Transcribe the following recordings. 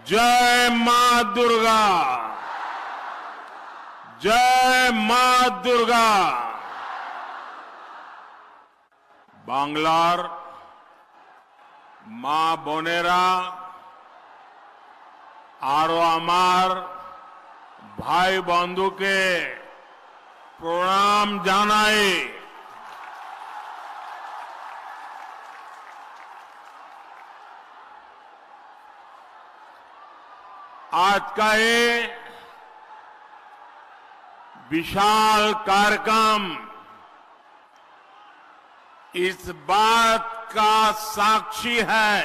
जय मां दुर्गा, जय मां दुर्गा। बांग्लार मां बोनेरा आरो आमार भाई बंधु के प्रणाम जानाए। आज का ये विशाल कार्यक्रम इस बात का साक्षी है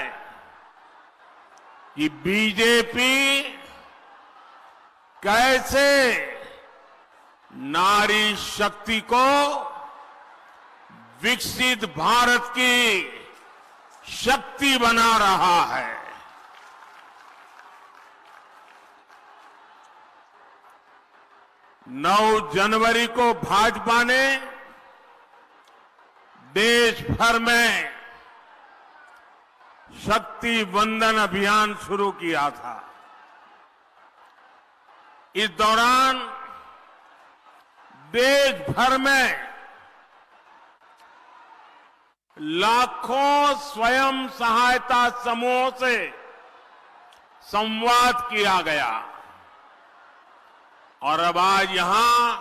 कि बीजेपी कैसे नारी शक्ति को विकसित भारत की शक्ति बना रहा है। 9 जनवरी को भाजपा ने देश भर में शक्ति वंदन अभियान शुरू किया था। इस दौरान देश भर में लाखों स्वयं सहायता समूहों से संवाद किया गया और अब आज यहां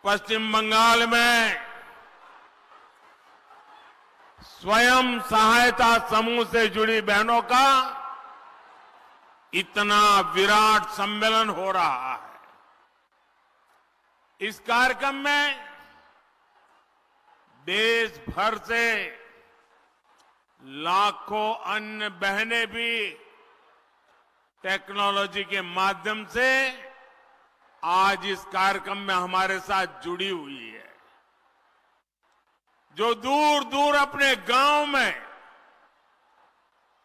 पश्चिम बंगाल में स्वयं सहायता समूह से जुड़ी बहनों का इतना विराट सम्मेलन हो रहा है। इस कार्यक्रम में देश भर से लाखों अन्य बहनें भी टेक्नोलॉजी के माध्यम से आज इस कार्यक्रम में हमारे साथ जुड़ी हुई है। जो दूर दूर अपने गांव में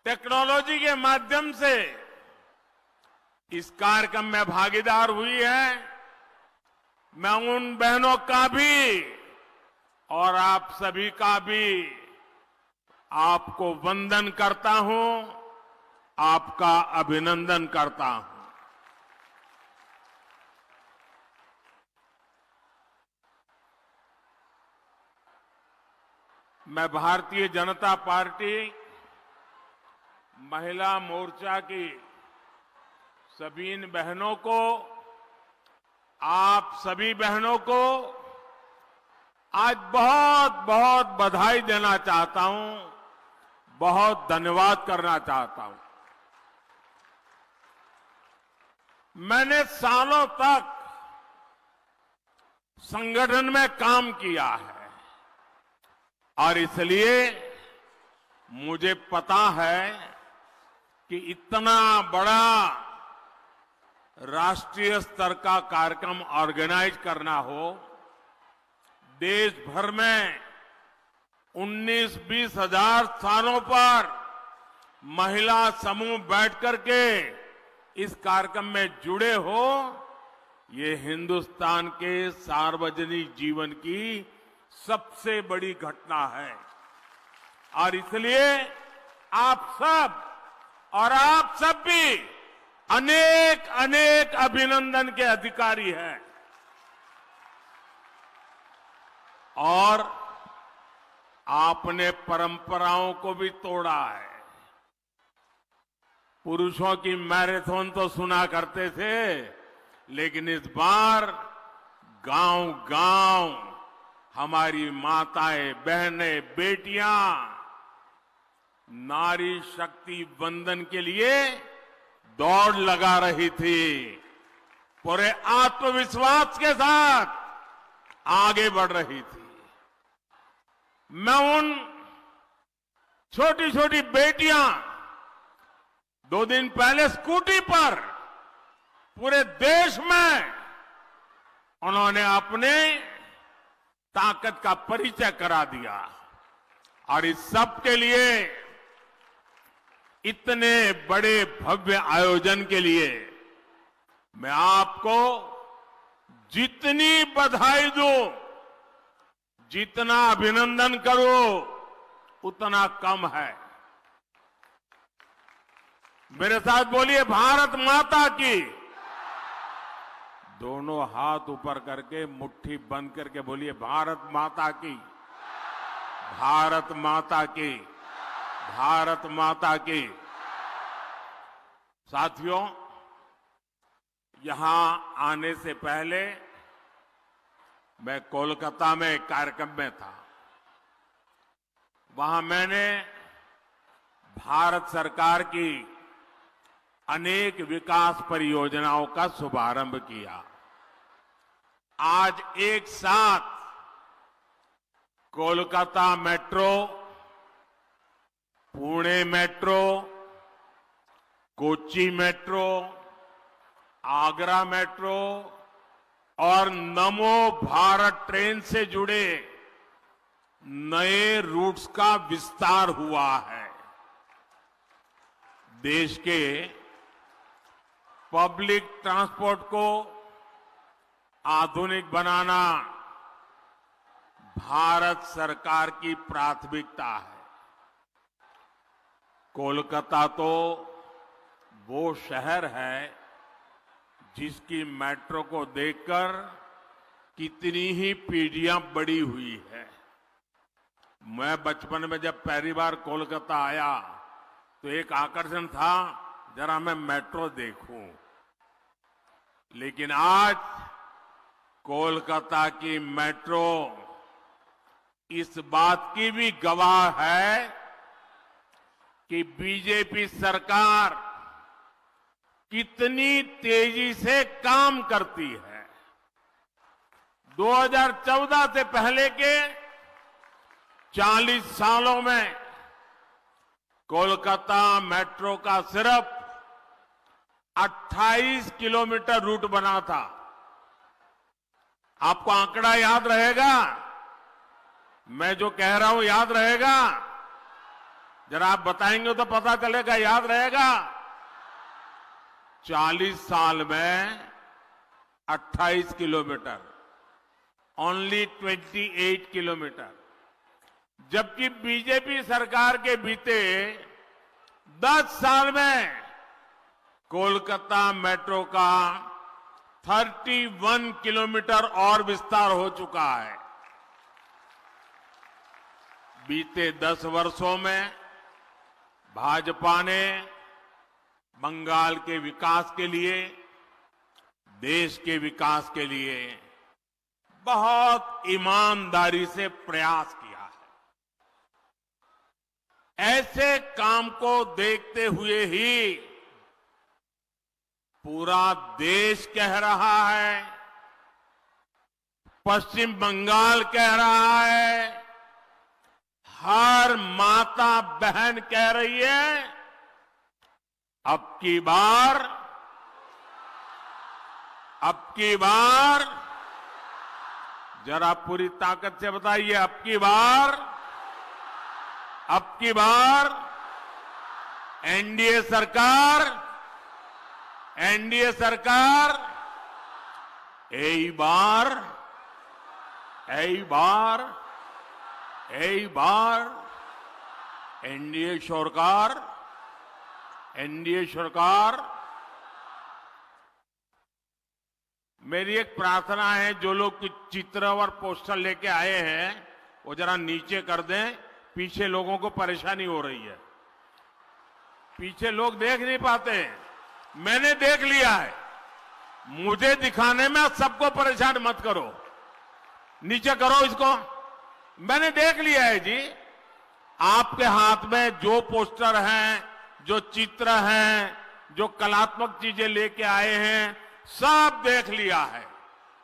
टेक्नोलॉजी के माध्यम से इस कार्यक्रम में भागीदार हुई है, मैं उन बहनों का भी और आप सभी का भी आपको वंदन करता हूं, आपका अभिनंदन करता हूं। मैं भारतीय जनता पार्टी महिला मोर्चा की सभी बहनों को, आप सभी बहनों को आज बहुत बहुत बधाई देना चाहता हूं, बहुत धन्यवाद करना चाहता हूं। मैंने सालों तक संगठन में काम किया है और इसलिए मुझे पता है कि इतना बड़ा राष्ट्रीय स्तर का कार्यक्रम ऑर्गेनाइज करना हो, देश भर में 19-20 हजार स्थानों पर महिला समूह बैठ करके इस कार्यक्रम में जुड़े हो, ये हिंदुस्तान के सार्वजनिक जीवन की सबसे बड़ी घटना है। और इसलिए आप सब और आप सब भी अनेक अनेक अभिनंदन के अधिकारी हैं। और आपने परंपराओं को भी तोड़ा है। पुरुषों की मैराथन तो सुना करते थे, लेकिन इस बार गांव-गांव हमारी माताएं, बहनें, बेटियां नारी शक्ति वंदन के लिए दौड़ लगा रही थी। पूरे आत्मविश्वास के साथ आगे बढ़ रही थी। मैं उन छोटी छोटी बेटियां 2 दिन पहले स्कूटी पर पूरे देश में उन्होंने अपने ताकत का परिचय करा दिया। और इस सब के लिए, इतने बड़े भव्य आयोजन के लिए मैं आपको जितनी बधाई दूं, जितना अभिनंदन करूं, उतना कम है। मेरे साथ बोलिए भारत माता की। दोनों हाथ ऊपर करके मुट्ठी बंद करके बोलिए भारत माता की, भारत माता की, भारत माता की। साथियों, यहां आने से पहले मैं कोलकाता में एक कार्यक्रम में था। वहां मैंने भारत सरकार की अनेक विकास परियोजनाओं का शुभारंभ किया। आज एक साथ Kolkata metro, Pune metro, Kochi metro, Agra metro और नमो भारत ट्रेन से जुड़े नए रूट्स का विस्तार हुआ है। देश के पब्लिक ट्रांसपोर्ट को आधुनिक बनाना भारत सरकार की प्राथमिकता है। कोलकाता तो वो शहर है जिसकी मेट्रो को देखकर कितनी ही पीढ़ियां बड़ी हुई है। मैं बचपन में जब पहली बार कोलकाता आया तो एक आकर्षण था, जरा मैं मेट्रो देखूं। लेकिन आज कोलकाता की मेट्रो इस बात की भी गवाह है कि बीजेपी सरकार कितनी तेजी से काम करती है। 2014 से पहले के 40 सालों में कोलकाता मेट्रो का सिर्फ 28 किलोमीटर रूट बना था। आपको आंकड़ा याद रहेगा? मैं जो कह रहा हूं याद रहेगा? जरा आप बताएंगे तो पता चलेगा, याद रहेगा? 40 साल में 28 किलोमीटर, ओनली 28 किलोमीटर। जबकि बीजेपी सरकार के बीते 10 साल में कोलकाता मेट्रो का 31 किलोमीटर और विस्तार हो चुका है। बीते 10 वर्षों में भाजपा ने बंगाल के विकास के लिए, देश के विकास के लिए बहुत ईमानदारी से प्रयास किया है। ऐसे काम को देखते हुए ही पूरा देश कह रहा है, पश्चिम बंगाल कह रहा है, हर माता बहन कह रही है, अब की बार जरा पूरी ताकत से बताइए, अब की बार एनडीए सरकार এই बार एनडीए सरकार। मेरी एक प्रार्थना है, जो लोग चित्र और पोस्टर लेके आए हैं वो जरा नीचे कर दें, पीछे लोगों को परेशानी हो रही है। पीछे लोग देख नहीं पाते। मैंने देख लिया है, मुझे दिखाने में सबको परेशान मत करो। नीचे करो इसको, मैंने देख लिया है जी। आपके हाथ में जो पोस्टर हैं, जो चित्र हैं, जो कलात्मक चीजें लेके आए हैं, सब देख लिया है।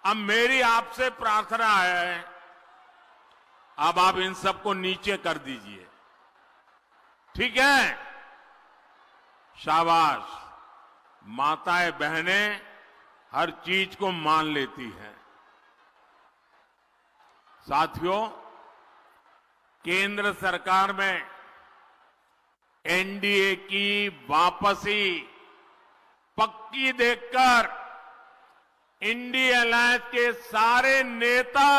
अब मेरी आपसे प्रार्थना है, अब आप इन सबको नीचे कर दीजिए, ठीक है? शाबाश। माताएं बहनें हर चीज को मान लेती हैं। साथियों, केंद्र सरकार में एनडीए की वापसी पक्की देखकर इंडिया अलायंस के सारे नेता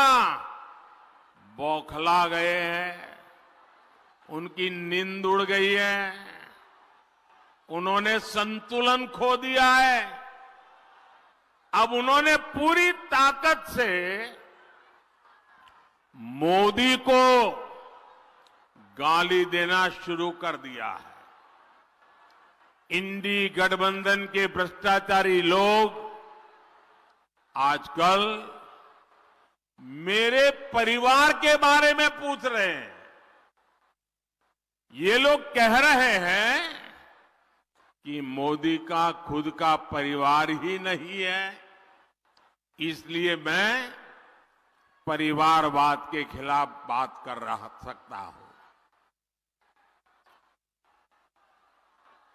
बौखला गए हैं, उनकी नींद उड़ गई है। उन्होंने संतुलन खो दिया है। अब उन्होंने पूरी ताकत से मोदी को गाली देना शुरू कर दिया है। इंडी गठबंधन के भ्रष्टाचारी लोग आजकल मेरे परिवार के बारे में पूछ रहे हैं। ये लोग कह रहे हैं कि मोदी का खुद का परिवार ही नहीं है, इसलिए मैं परिवारवाद के खिलाफ बात कर सकता हूं।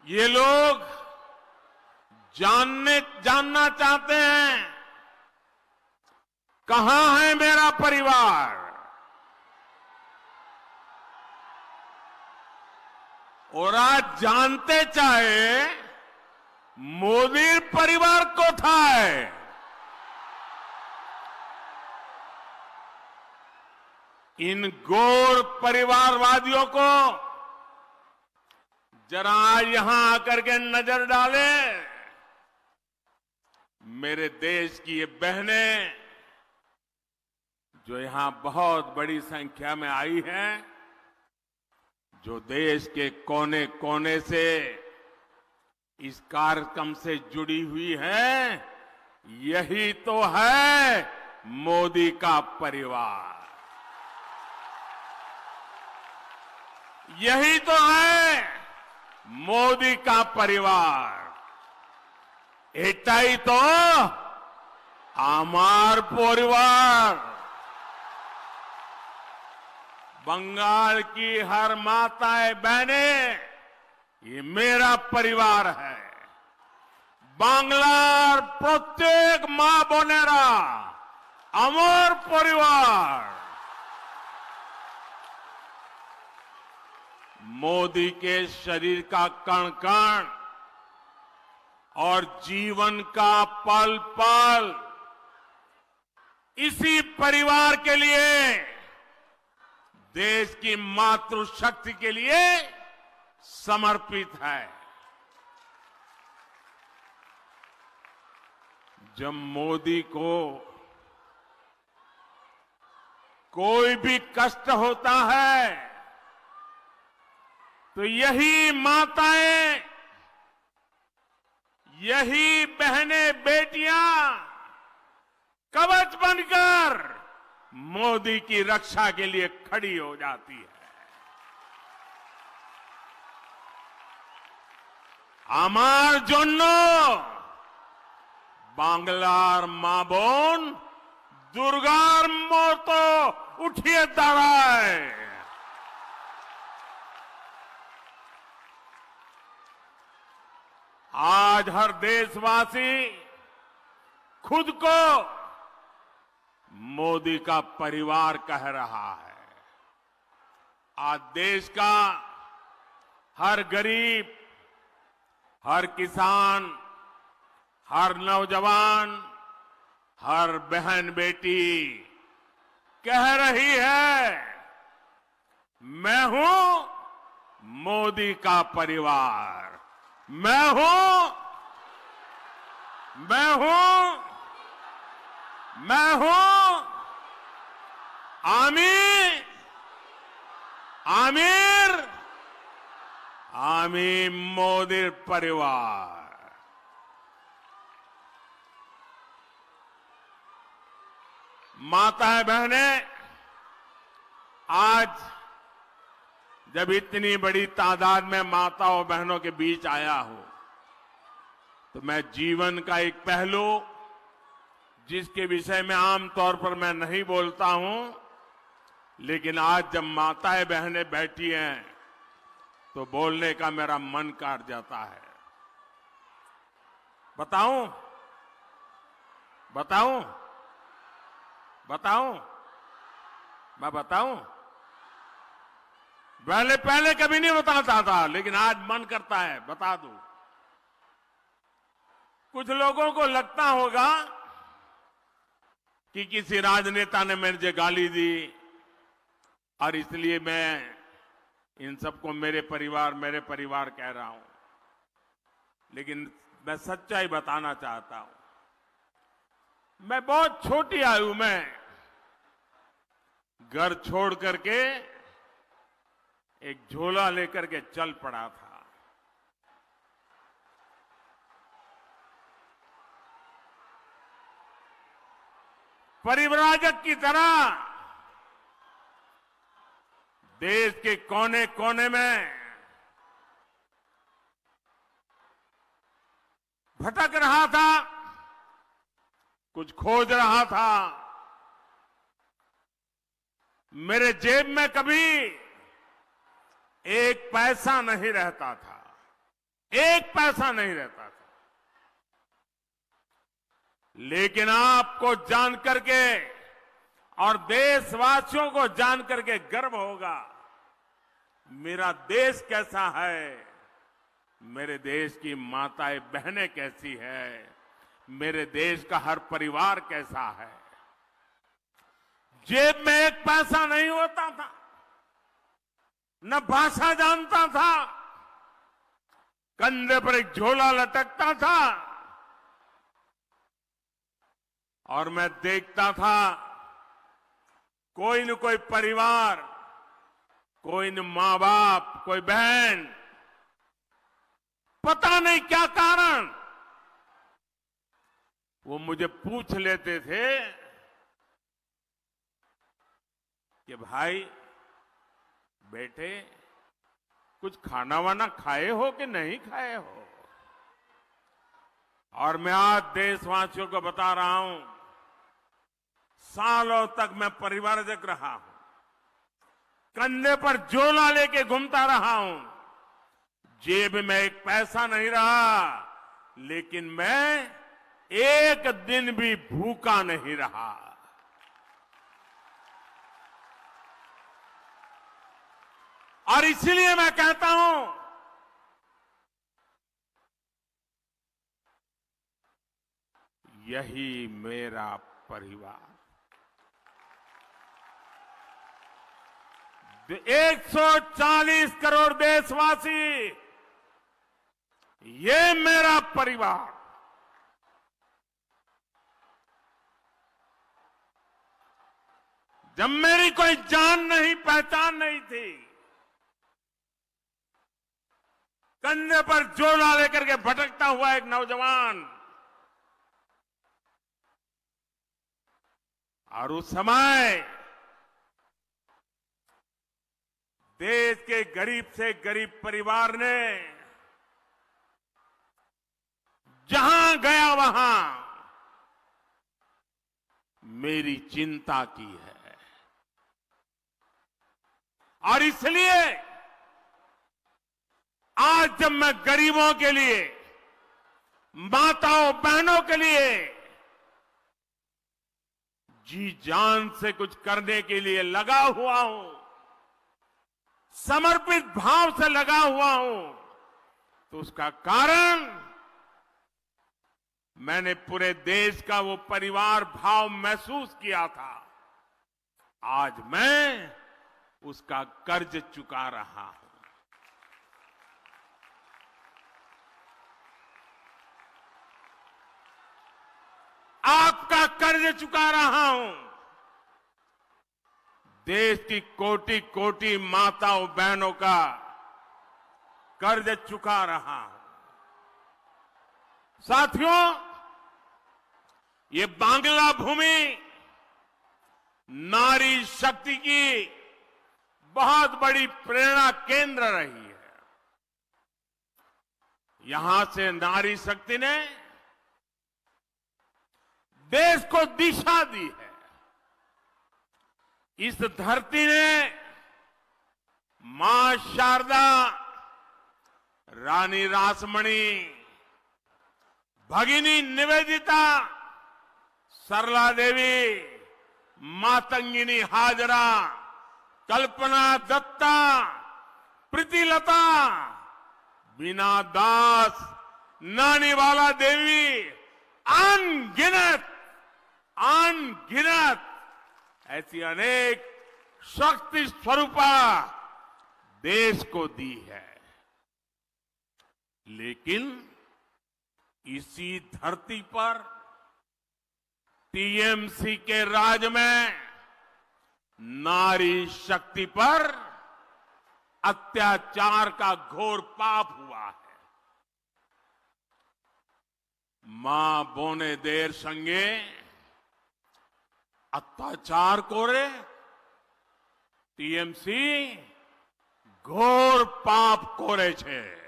ये लोग जानना चाहते हैं कहां है मेरा परिवार, और आज जानते चाहे मोदी परिवार को था है। इन गौर परिवारवादियों को जरा यहां आकर के नजर डाले। मेरे देश की ये बहनें जो यहां बहुत बड़ी संख्या में आई हैं, जो देश के कोने कोने से इस कार्यक्रम से जुड़ी हुई हैं, यही तो है मोदी का परिवार। यही तो है मोदी का परिवार। एटाई तो आमार परिवार। बंगाल की हर माताएं बहनें, ये मेरा परिवार है। बांग्लार प्रत्येक मां बोनेरा আমার परिवार। मोदी के शरीर का कण कण और जीवन का पल पल इसी परिवार के लिए, देश की मातृशक्ति के लिए समर्पित है। जब मोदी को कोई भी कष्ट होता है तो यही माताएं, यही बहनें बेटियां कवच बनकर मोदी की रक्षा के लिए खड़ी हो जाती है। আমার জন্য বাংলার মা বোন দুর্গার মতো উঠিয়ে দাঁড়ায়। आज हर देशवासी खुद को मोदी का परिवार कह रहा है। आज देश का हर गरीब, हर किसान, हर नौजवान, हर बहन बेटी कह रही है, मैं हूं मोदी का परिवार। मैं हूं, मैं हूं, मैं हूं आमिर, आमिर, आमिर मोदी परिवार। माताएं बहनें, आज जब इतनी बड़ी तादाद में माताओं बहनों के बीच आया हूं, तो मैं जीवन का एक पहलू, जिसके विषय में आमतौर पर मैं नहीं बोलता हूं, लेकिन आज जब माताएं बहनें बैठी हैं तो बोलने का मेरा मन काट जाता है। बताऊं, बताऊं, बताऊं, मैं बताऊं? पहले कभी नहीं बताता था, लेकिन आज मन करता है बता दूं। कुछ लोगों को लगता होगा कि किसी राजनेता ने मुझे गाली दी और इसलिए मैं इन सबको मेरे परिवार कह रहा हूं। लेकिन मैं सच्चाई बताना चाहता हूं। मैं बहुत छोटी आयु में घर छोड़ करके एक झोला लेकर के चल पड़ा था। परिव्राजक की तरह देश के कोने कोने में भटक रहा था, कुछ खोज रहा था। मेरे जेब में कभी एक पैसा नहीं रहता था, एक पैसा नहीं रहता था। लेकिन आपको जान करके और देशवासियों को जान करके गर्व होगा, मेरा देश कैसा है, मेरे देश की माताएं बहनें कैसी है, मेरे देश का हर परिवार कैसा है। जेब में एक पैसा नहीं होता था, न भाषा जानता था, कंधे पर एक झोला लटकता था और मैं देखता था कोई न कोई परिवार, कोई न मां बाप, कोई बहन, पता नहीं क्या कारण, वो मुझे पूछ लेते थे कि भाई बेटे कुछ खाना वाना खाए हो कि नहीं खाए हो। और मैं आज देशवासियों को बता रहा हूं, सालों तक मैं परिवारजक रहा हूं, कंधे पर झोला लेके घूमता रहा हूं, जेब में एक पैसा नहीं रहा, लेकिन मैं एक दिन भी भूखा नहीं रहा। और इसलिए मैं कहता हूं, यही मेरा परिवार। 140 करोड़ देशवासी, ये मेरा परिवार। जब मेरी कोई जान नहीं, पहचान नहीं थी, कंधे पर झोला लेकर के भटकता हुआ एक नौजवान, और उस समय देश के गरीब से गरीब परिवार ने जहां गया वहां मेरी चिंता की है। और इसलिए आज जब मैं गरीबों के लिए, माताओं बहनों के लिए जी जान से कुछ करने के लिए लगा हुआ हूं, समर्पित भाव से लगा हुआ हूं, तो उसका कारण मैंने पूरे देश का वो परिवार भाव महसूस किया था। आज मैं उसका कर्ज चुका रहा हूं। आपका कर्ज चुका रहा हूं। देश की कोटि कोटि माताओं बहनों का कर्ज चुका रहा हूं। साथियों, ये बांग्ला भूमि नारी शक्ति की बहुत बड़ी प्रेरणा केंद्र रही है। यहां से नारी शक्ति ने देश को दिशा दी है। इस धरती ने मां शारदा, रानी रासमणी, भगिनी निवेदिता, सरला देवी, मातंगिनी हाजरा, कल्पना दत्ता, प्रीतिलता, बीना दास, नानीवाला देवी, अनगिनत ऐसी अनेक शक्ति स्वरूपा देश को दी है। लेकिन इसी धरती पर टीएमसी के राज में नारी शक्ति पर अत्याचार का घोर पाप हुआ है। मां बोने देर संगे अत्याचार कोरे टीएमसी घोर पाप कोरे छे।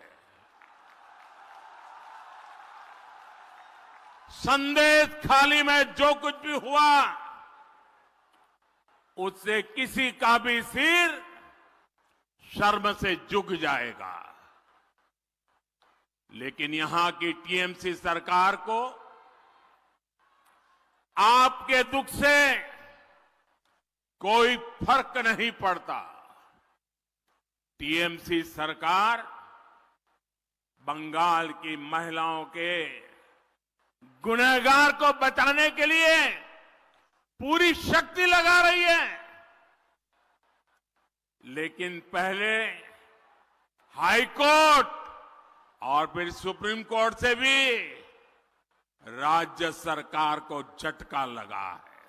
संदेश खाली में जो कुछ भी हुआ उससे किसी का भी सिर शर्म से झुक जाएगा। लेकिन यहां की टीएमसी सरकार को आपके दुख से कोई फर्क नहीं पड़ता। टीएमसी सरकार बंगाल की महिलाओं के गुनहगार को बचाने के लिए पूरी शक्ति लगा रही है। लेकिन पहले हाई कोर्ट और फिर सुप्रीम कोर्ट से भी राज्य सरकार को झटका लगा है।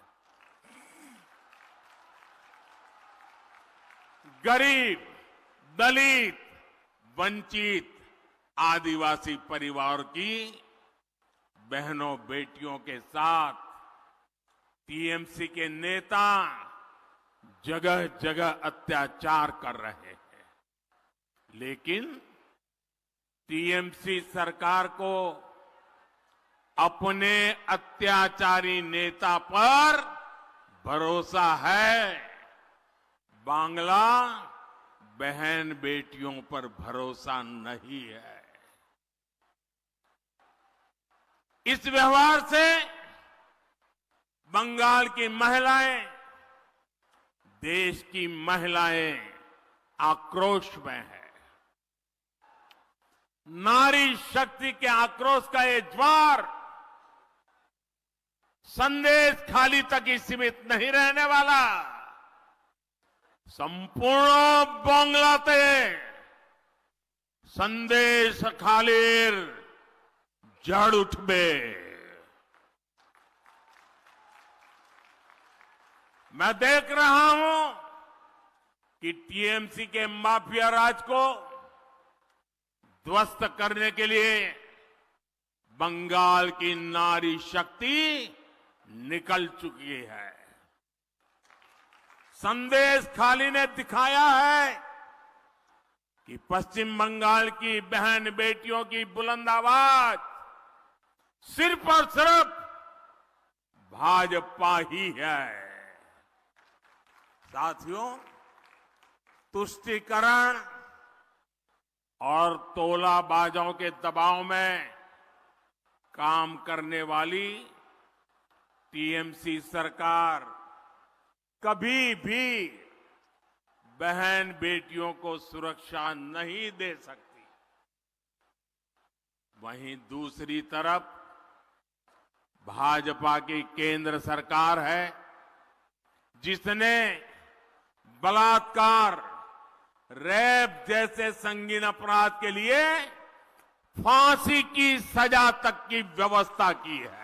गरीब, दलित, वंचित, आदिवासी परिवार की बहनों बेटियों के साथ टीएमसी के नेता जगह जगह अत्याचार कर रहे हैं। लेकिन टीएमसी सरकार को अपने अत्याचारी नेता पर भरोसा है, बांग्ला बहन बेटियों पर भरोसा नहीं है। इस व्यवहार से बंगाल की महिलाएं, देश की महिलाएं आक्रोश में है। नारी शक्ति के आक्रोश का ये ज्वार संदेश खाली तक ही सीमित नहीं रहने वाला। संपूर्ण बांग्लाते संदेश खालीर जड़ उठबे। मैं देख रहा हूं कि टीएमसी के माफिया राज को ध्वस्त करने के लिए बंगाल की नारी शक्ति निकल चुकी है। संदेश खाली ने दिखाया है कि पश्चिम बंगाल की बहन बेटियों की बुलंद आवाज सिर्फ और सिर्फ भाजपा ही है। साथियों, तुष्टीकरण और तोलाबाजों के दबाव में काम करने वाली टीएमसी सरकार कभी भी बहन बेटियों को सुरक्षा नहीं दे सकती। वहीं दूसरी तरफ भाजपा की केंद्र सरकार है जिसने बलात्कार, रेप जैसे संगीन अपराध के लिए फांसी की सजा तक की व्यवस्था की है।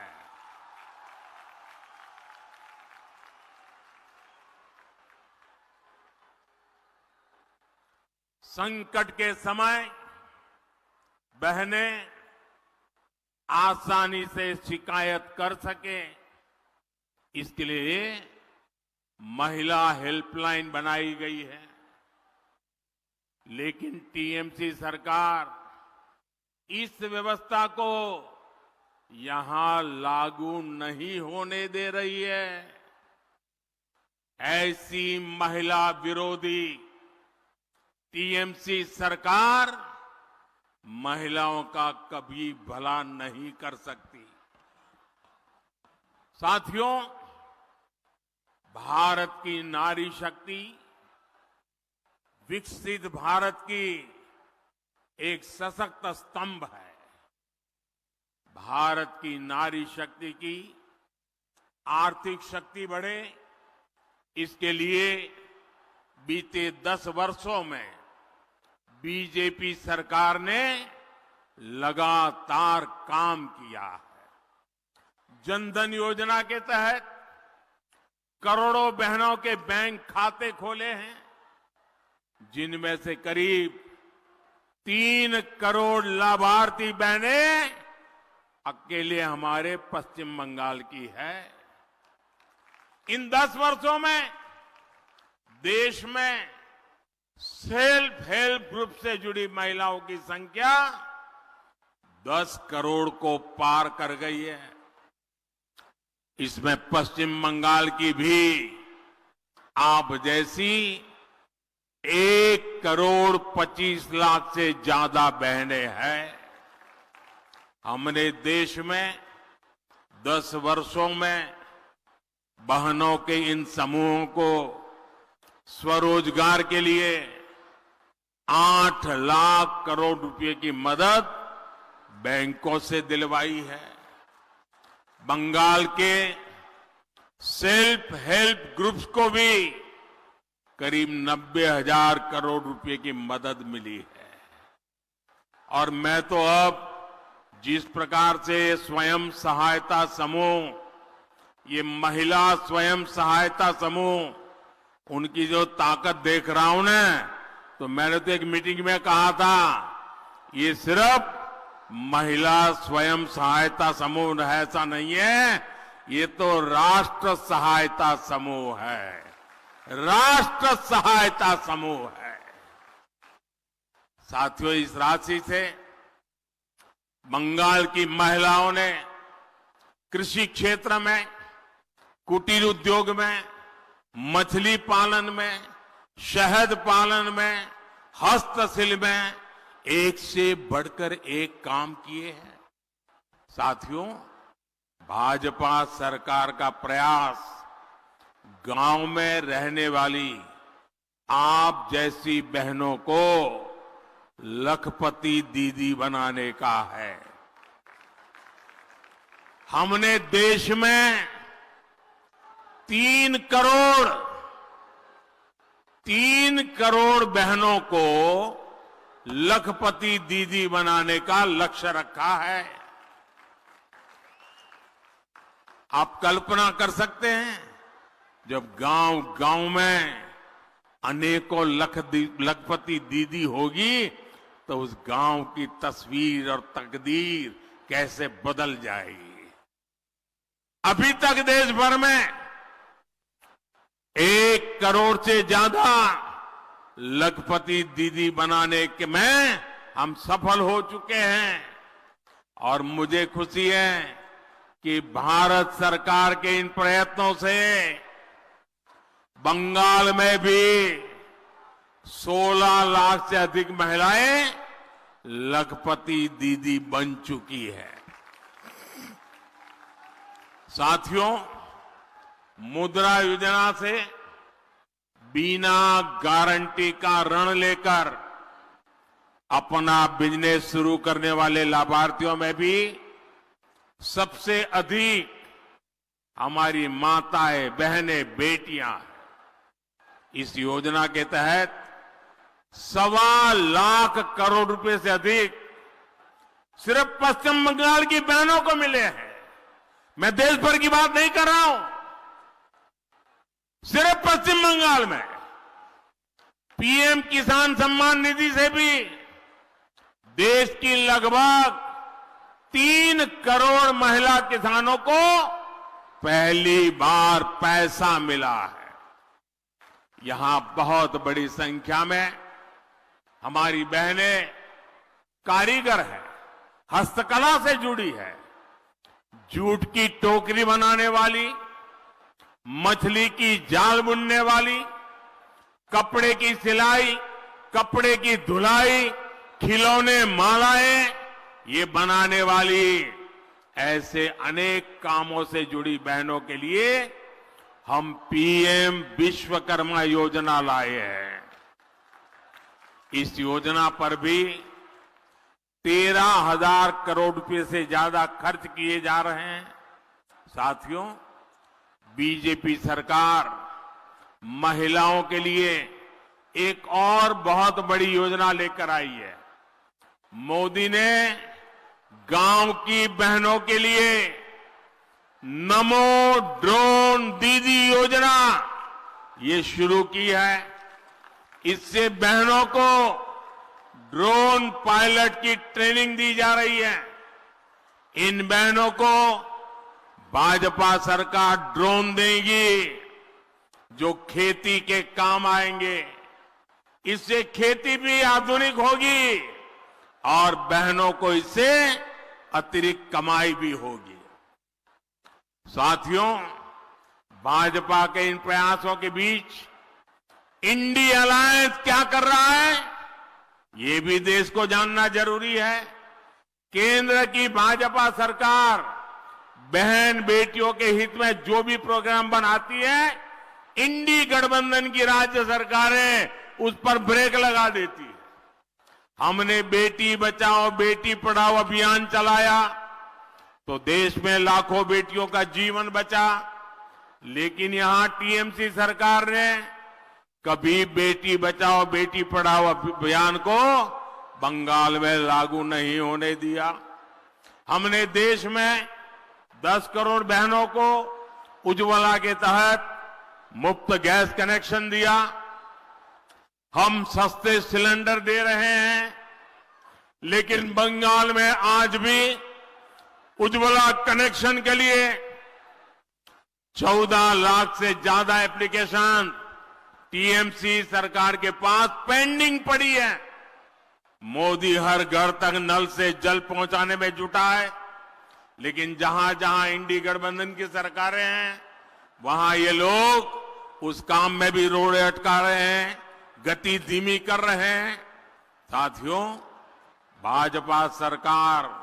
संकट के समय बहनें आसानी से शिकायत कर सके, इसके लिए महिला हेल्पलाइन बनाई गई है। लेकिन टीएमसी सरकार इस व्यवस्था को यहां लागू नहीं होने दे रही है। ऐसी महिला विरोधी टीएमसी सरकार महिलाओं का कभी भला नहीं कर सकती। साथियों, भारत की नारी शक्ति विकसित भारत की एक सशक्त स्तंभ है। भारत की नारी शक्ति की आर्थिक शक्ति बढ़े, इसके लिए बीते 10 वर्षों में बीजेपी सरकार ने लगातार काम किया है। जनधन योजना के तहत करोड़ों बहनों के बैंक खाते खोले हैं, जिनमें से करीब 3 करोड़ लाभार्थी बहनें अकेले हमारे पश्चिम बंगाल की है। इन 10 वर्षों में देश में सेल्फ हेल्प ग्रुप से जुड़ी महिलाओं की संख्या 10 करोड़ को पार कर गई है। इसमें पश्चिम बंगाल की भी आप जैसी 1 करोड़ 25 लाख से ज्यादा बहनें हैं। हमने देश में 10 वर्षों में बहनों के इन समूहों को स्वरोजगार के लिए 8 लाख करोड़ रुपए की मदद बैंकों से दिलवाई है। बंगाल के सेल्फ हेल्प ग्रुप्स को भी करीब 90,000 करोड़ रुपए की मदद मिली है। और मैं तो अब जिस प्रकार से स्वयं सहायता समूह, ये महिला स्वयं सहायता समूह, उनकी जो ताकत देख रहा हूं ना, तो मैंने तो एक मीटिंग में कहा था, ये सिर्फ महिला स्वयं सहायता समूह ऐसा नहीं है, ये तो राष्ट्र सहायता समूह है। राष्ट्र सहायता समूह है। साथियों, इस राशि से बंगाल की महिलाओं ने कृषि क्षेत्र में, कुटीर उद्योग में, मछली पालन में, शहद पालन में, हस्तशिल्प में एक से बढ़कर एक काम किए हैं। साथियों, भाजपा सरकार का प्रयास गांव में रहने वाली आप जैसी बहनों को लखपति दीदी बनाने का है। हमने देश में 3 करोड़ बहनों को लखपति दीदी बनाने का लक्ष्य रखा है। आप कल्पना कर सकते हैं, जब गांव में अनेकों लखपति दीदी होगी तो उस गांव की तस्वीर और तकदीर कैसे बदल जाएगी। अभी तक देश भर में 1 करोड़ से ज्यादा लखपति दीदी बनाने के में हम सफल हो चुके हैं। और मुझे खुशी है कि भारत सरकार के इन प्रयत्नों से बंगाल में भी 16 लाख से अधिक महिलाएं लखपति दीदी बन चुकी है। साथियों, मुद्रा योजना से बिना गारंटी का ऋण लेकर अपना बिजनेस शुरू करने वाले लाभार्थियों में भी सबसे अधिक हमारी माताएं, बहनें, बेटियां हैं। इस योजना के तहत 1.25 लाख करोड़ रुपए से अधिक सिर्फ पश्चिम बंगाल की बहनों को मिले हैं। मैं देश भर की बात नहीं कर रहा हूं, सिर्फ पश्चिम बंगाल में पीएम किसान सम्मान निधि से भी देश की लगभग 3 करोड़ महिला किसानों को पहली बार पैसा मिला है। यहां बहुत बड़ी संख्या में हमारी बहनें कारीगर हैं, हस्तकला से जुड़ी है। जूट की टोकरी बनाने वाली, मछली की जाल बुनने वाली, कपड़े की सिलाई, कपड़े की धुलाई, खिलौने, मालाएं ये बनाने वाली, ऐसे अनेक कामों से जुड़ी बहनों के लिए हम पीएम विश्वकर्मा योजना लाए हैं। इस योजना पर भी 13,000 करोड़ रुपए से ज्यादा खर्च किए जा रहे हैं। साथियों, बीजेपी सरकार महिलाओं के लिए एक और बहुत बड़ी योजना लेकर आई है। मोदी ने गांव की बहनों के लिए नमो ड्रोन दीदी योजना ये शुरू की है। इससे बहनों को ड्रोन पायलट की ट्रेनिंग दी जा रही है। इन बहनों को भाजपा सरकार ड्रोन देगी जो खेती के काम आएंगे। इससे खेती भी आधुनिक होगी और बहनों को इससे अतिरिक्त कमाई भी होगी। साथियों, भाजपा के इन प्रयासों के बीच इंडी अलायंस क्या कर रहा है, ये भी देश को जानना जरूरी है। केंद्र की भाजपा सरकार बहन बेटियों के हित में जो भी प्रोग्राम बनाती है, इंडी गठबंधन की राज्य सरकारें उस पर ब्रेक लगा देती है। हमने बेटी बचाओ बेटी पढ़ाओ अभियान चलाया तो देश में लाखों बेटियों का जीवन बचा। लेकिन यहां टीएमसी सरकार ने कभी बेटी बचाओ बेटी पढ़ाओ अभियान को बंगाल में लागू नहीं होने दिया। हमने देश में 10 करोड़ बहनों को उज्ज्वला के तहत मुफ्त गैस कनेक्शन दिया। हम सस्ते सिलेंडर दे रहे हैं, लेकिन बंगाल में आज भी उज्ज्वला कनेक्शन के लिए 14 लाख से ज्यादा एप्लीकेशन टीएमसी सरकार के पास पेंडिंग पड़ी है। मोदी हर घर तक नल से जल पहुंचाने में जुटा है, लेकिन जहां जहां इंडी गठबंधन की सरकारें हैं वहां ये लोग उस काम में भी रोड़े अटका रहे हैं, गति धीमी कर रहे हैं। साथियों, भाजपा सरकार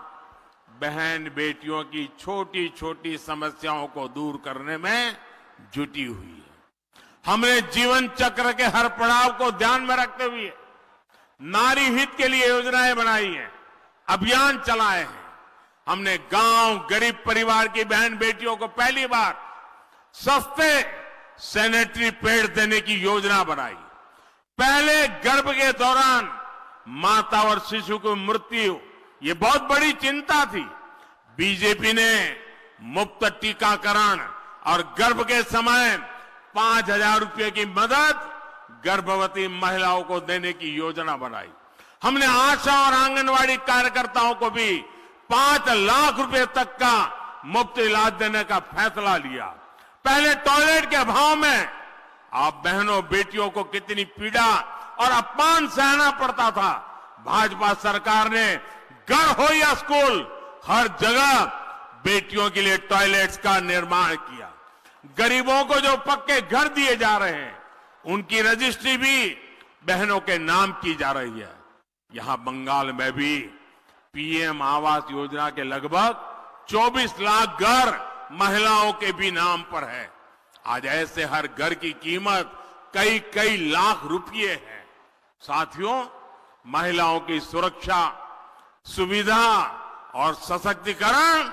बहन बेटियों की छोटी छोटी समस्याओं को दूर करने में जुटी हुई है। हमने जीवन चक्र के हर पड़ाव को ध्यान में रखते हुए नारी हित के लिए योजनाएं बनाई हैं, अभियान चलाए हैं। हमने गांव गरीब परिवार की बहन बेटियों को पहली बार सस्ते सैनिटरी पैड देने की योजना बनाई। पहले गर्भ के दौरान माता और शिशु की मृत्यु ये बहुत बड़ी चिंता थी। बीजेपी ने मुफ्त टीकाकरण और गर्भ के समय 5,000 रुपए की मदद गर्भवती महिलाओं को देने की योजना बनाई। हमने आशा और आंगनवाड़ी कार्यकर्ताओं को भी 5 लाख रुपए तक का मुफ्त इलाज देने का फैसला लिया। पहले टॉयलेट के अभाव में आप बहनों बेटियों को कितनी पीड़ा और अपमान सहना पड़ता था। भाजपा सरकार ने घर हो या स्कूल हर जगह बेटियों के लिए टॉयलेट्स का निर्माण किया। गरीबों को जो पक्के घर दिए जा रहे हैं उनकी रजिस्ट्री भी बहनों के नाम की जा रही है। यहां बंगाल में भी पीएम आवास योजना के लगभग 24 लाख घर महिलाओं के भी नाम पर है। आज ऐसे हर घर की कीमत कई कई लाख रुपए है। साथियों, महिलाओं की सुरक्षा, सुविधा और सशक्तिकरण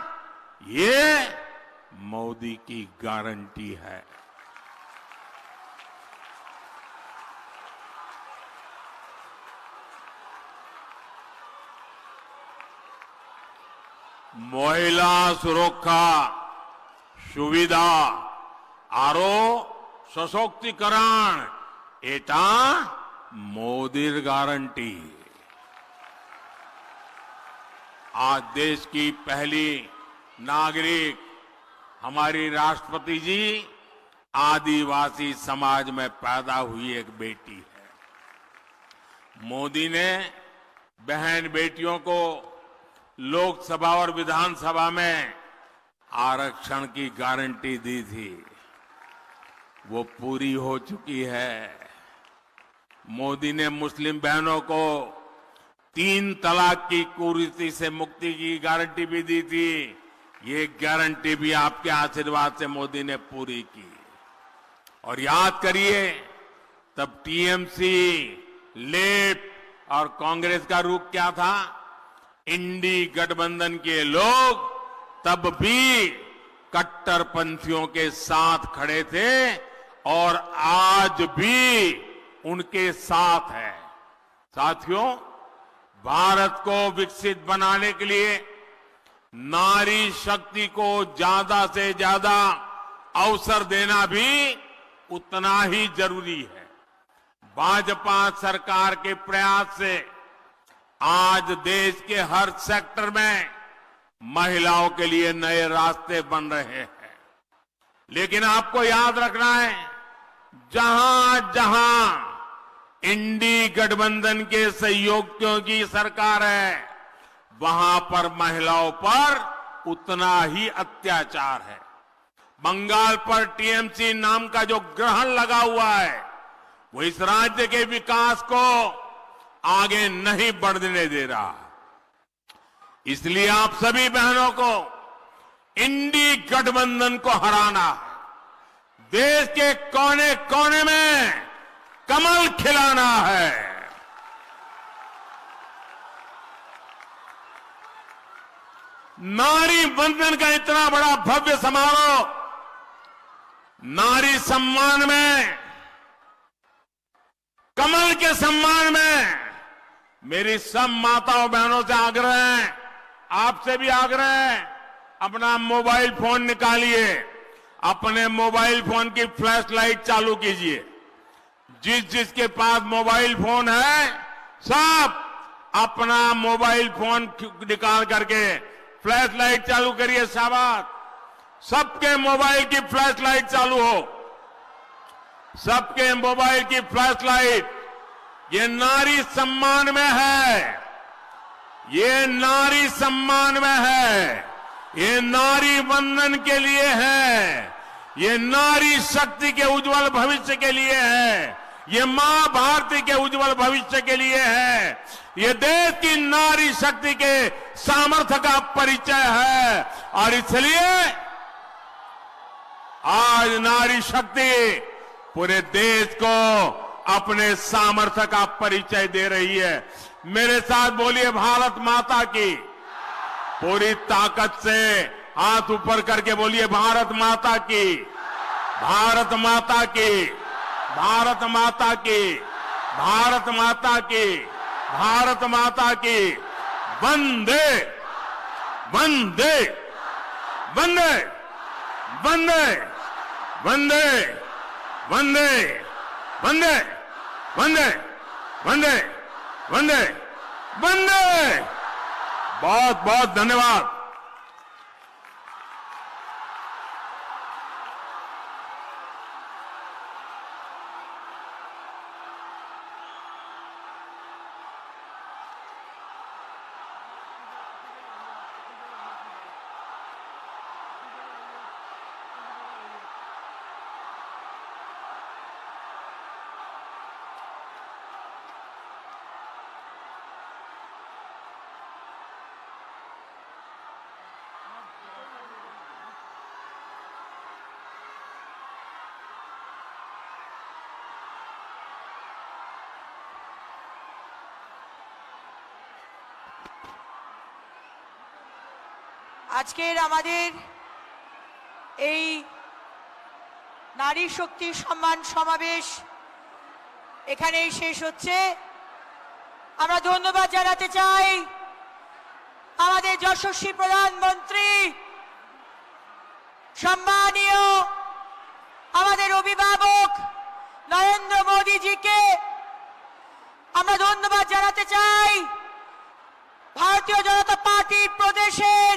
ये मोदी की गारंटी है। महिला सुरक्षा सुविधा आरो सशक्तिकरण एटा मोदीर गारंटी। आज देश की पहली नागरिक हमारी राष्ट्रपति जी आदिवासी समाज में पैदा हुई एक बेटी है। मोदी ने बहन बेटियों को लोकसभा और विधानसभा में आरक्षण की गारंटी दी थी, वो पूरी हो चुकी है। मोदी ने मुस्लिम बहनों को 3 तलाक की कुरीति से मुक्ति की गारंटी भी दी थी। ये गारंटी भी आपके आशीर्वाद से मोदी ने पूरी की। और याद करिए, तब टीएमसी, लेफ्ट और कांग्रेस का रुख क्या था। इंडी गठबंधन के लोग तब भी कट्टरपंथियों के साथ खड़े थे और आज भी उनके साथ है। साथियों, भारत को विकसित बनाने के लिए नारी शक्ति को ज्यादा से ज्यादा अवसर देना भी उतना ही जरूरी है। भाजपा सरकार के प्रयास से आज देश के हर सेक्टर में महिलाओं के लिए नए रास्ते बन रहे हैं। लेकिन आपको याद रखना है, जहां जहां इंडी गठबंधन के सहयोगियों की सरकार है, वहां पर महिलाओं पर उतना ही अत्याचार है। बंगाल पर टीएमसी नाम का जो ग्रहण लगा हुआ है, वो इस राज्य के विकास को आगे नहीं बढ़ने दे रहा। इसलिए आप सभी बहनों को इंडी गठबंधन को हराना है, देश के कोने कोने में कमल खिलाना है। नारी वंदन का इतना बड़ा भव्य समारोह, नारी सम्मान में, कमल के सम्मान में मेरी सब माताओं बहनों से आग्रह है, आपसे भी आग्रह है, अपना मोबाइल फोन निकालिए, अपने मोबाइल फोन की फ्लैश लाइट चालू कीजिए। जिसके पास मोबाइल फोन है, सब अपना मोबाइल फोन निकाल करके फ्लैश लाइट चालू करिए। शाबाश, सबके मोबाइल की फ्लैश लाइट चालू हो, सबके मोबाइल की फ्लैश लाइट। ये नारी सम्मान में है, ये नारी सम्मान में है, ये नारी वंदन के लिए है, ये नारी शक्ति के उज्जवल भविष्य के लिए है, ये मां भारती के उज्जवल भविष्य के लिए है, ये देश की नारी शक्ति के सामर्थ्य का परिचय है। और इसलिए आज नारी शक्ति पूरे देश को अपने सामर्थ्य का परिचय दे रही है। मेरे साथ बोलिए भारत माता की। पूरी ताकत से हाथ ऊपर करके बोलिए भारत माता की, भारत माता की, भारत माता की, भारत माता की, भारत माता की। वंदे वंदे वंदे वंदे वंदे वंदे वंदे वंदे वंदे वंदे वंदे। बहुत बहुत धन्यवाद। আজকের আমাদের এই নারী শক্তি সম্মান সমাবেশ এখানেই শেষ হচ্ছে। আমরা ধন্যবাদ জানাতে চাই আমাদের যশস্বী প্রধানমন্ত্রী, সম্মানীয় আমাদের অভিভাবক নরেন্দ্র মোদীজিকে। আমরা ধন্যবাদ জানাতে চাই ভারতীয় জনতা পার্টির প্রদেশের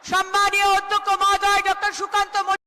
সম্মানীয় অধ্যক্ষ মহোদয় ডক্টর সুকান্ত